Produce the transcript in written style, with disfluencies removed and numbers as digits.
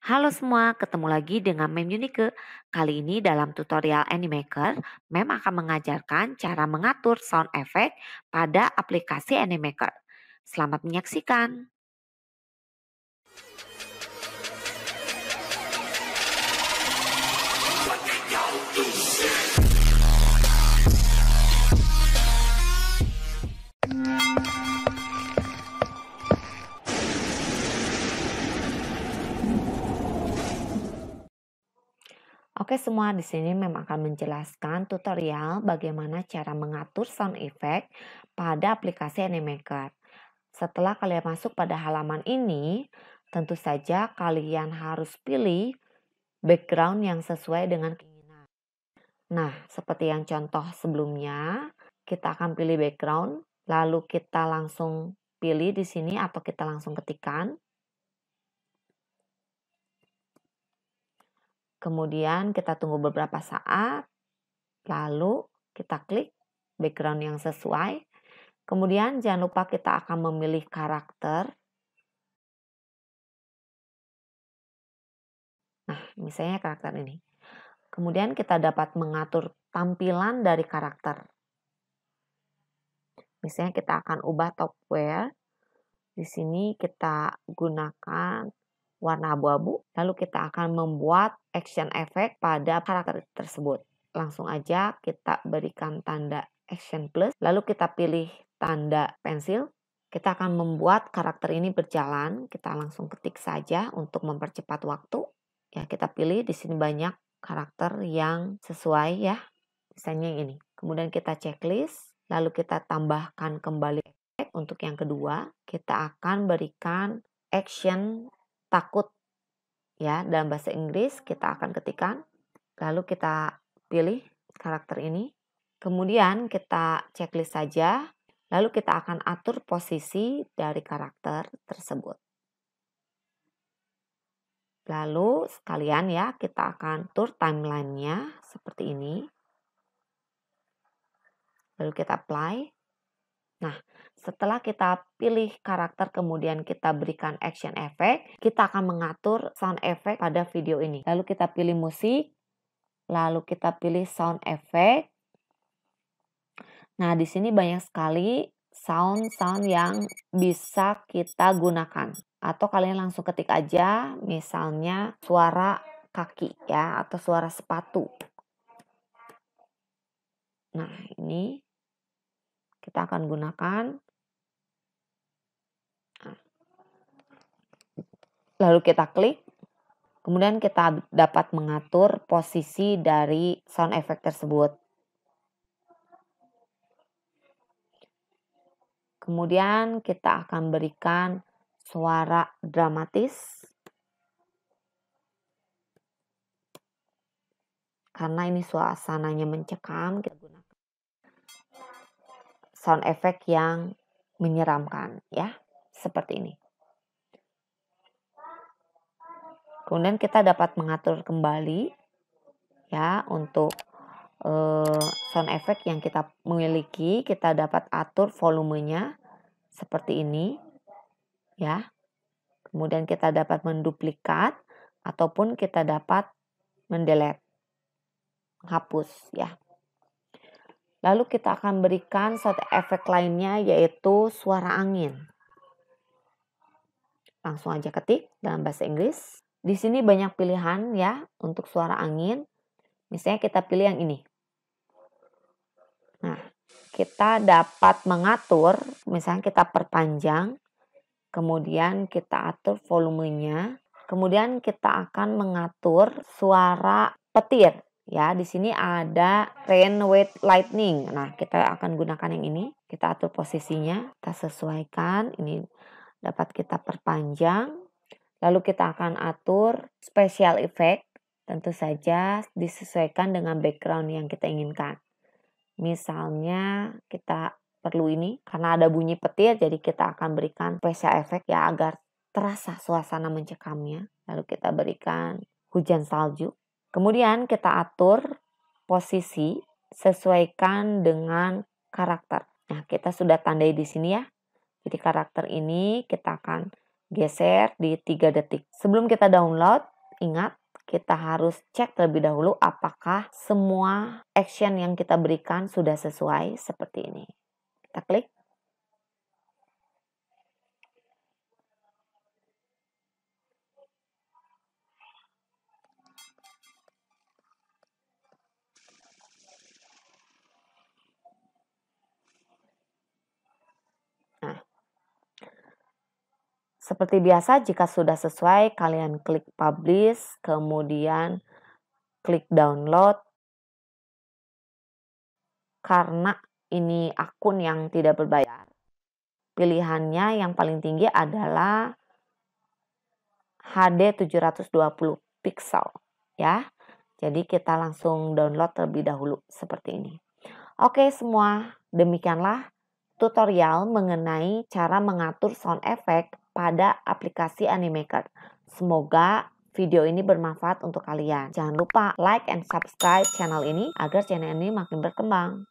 Halo semua, ketemu lagi dengan Mem Yunike. Kali ini dalam tutorial Animaker, Mem akan mengajarkan cara mengatur sound effect pada aplikasi Animaker. Selamat menyaksikan. Oke semua, di sini Mem akan menjelaskan tutorial bagaimana cara mengatur sound effect pada aplikasi Animaker. Setelah kalian masuk pada halaman ini, tentu saja kalian harus pilih background yang sesuai dengan keinginan. Nah, seperti yang contoh sebelumnya, kita akan pilih background, lalu kita langsung pilih di sini atau kita langsung ketikkan. Kemudian kita tunggu beberapa saat, lalu kita klik background yang sesuai. Kemudian jangan lupa kita akan memilih karakter. Nah, misalnya karakter ini. Kemudian kita dapat mengatur tampilan dari karakter. Misalnya kita akan ubah top wear. Di sini kita gunakan warna abu-abu, lalu kita akan membuat action effect pada karakter tersebut. Langsung aja kita berikan tanda action plus, lalu kita pilih tanda pensil. Kita akan membuat karakter ini berjalan, kita langsung ketik saja untuk mempercepat waktu. Ya, kita pilih di sini banyak karakter yang sesuai ya, misalnya ini. Kemudian kita checklist, lalu kita tambahkan kembali. Untuk yang kedua, kita akan berikan action takut. Ya, dalam bahasa Inggris kita akan ketikkan, lalu kita pilih karakter ini. Kemudian kita checklist saja, lalu kita akan atur posisi dari karakter tersebut. Lalu sekalian ya, kita akan atur timelinenya seperti ini. Lalu kita apply. Nah, setelah kita pilih karakter kemudian kita berikan action effect, kita akan mengatur sound effect pada video ini. Lalu kita pilih musik, lalu kita pilih sound effect. Nah, di sini banyak sekali sound-sound yang bisa kita gunakan. Atau kalian langsung ketik aja misalnya suara kaki ya atau suara sepatu. Nah, ini kita akan gunakan. Lalu kita klik. Kemudian kita dapat mengatur posisi dari sound effect tersebut. Kemudian kita akan berikan suara dramatis. Karena ini suasananya mencekam, kita gunakan sound effect yang menyeramkan ya, seperti ini. Kemudian kita dapat mengatur kembali ya untuk sound effect yang kita miliki, kita dapat atur volumenya seperti ini ya. Kemudian kita dapat menduplikat ataupun kita dapat mendelete, hapus ya. Lalu kita akan berikan sound effect lainnya yaitu suara angin. Langsung aja ketik dalam bahasa Inggris. Di sini banyak pilihan ya untuk suara angin. Misalnya kita pilih yang ini. Nah, kita dapat mengatur, misalnya kita perpanjang, kemudian kita atur volumenya, kemudian kita akan mengatur suara petir. Ya, di sini ada rain with lightning. Nah, kita akan gunakan yang ini. Kita atur posisinya, kita sesuaikan. Ini dapat kita perpanjang. Lalu kita akan atur special effect. Tentu saja disesuaikan dengan background yang kita inginkan. Misalnya kita perlu ini karena ada bunyi petir, jadi kita akan berikan special effect ya agar terasa suasana mencekamnya. Lalu kita berikan hujan salju. Kemudian kita atur posisi sesuaikan dengan karakter. Nah, kita sudah tandai di sini ya. Jadi karakter ini kita akan geser di 3 detik. Sebelum kita download, ingat kita harus cek terlebih dahulu apakah semua action yang kita berikan sudah sesuai seperti ini. Kita klik. Nah, seperti biasa, jika sudah sesuai, kalian klik publish, kemudian klik download. Karena ini akun yang tidak berbayar, pilihannya yang paling tinggi adalah HD 720 pixel ya. Jadi kita langsung download terlebih dahulu seperti ini. Oke semua, demikianlah tutorial mengenai cara mengatur sound effect pada aplikasi Animaker. Semoga video ini bermanfaat untuk kalian. Jangan lupa like and subscribe channel ini agar channel ini makin berkembang.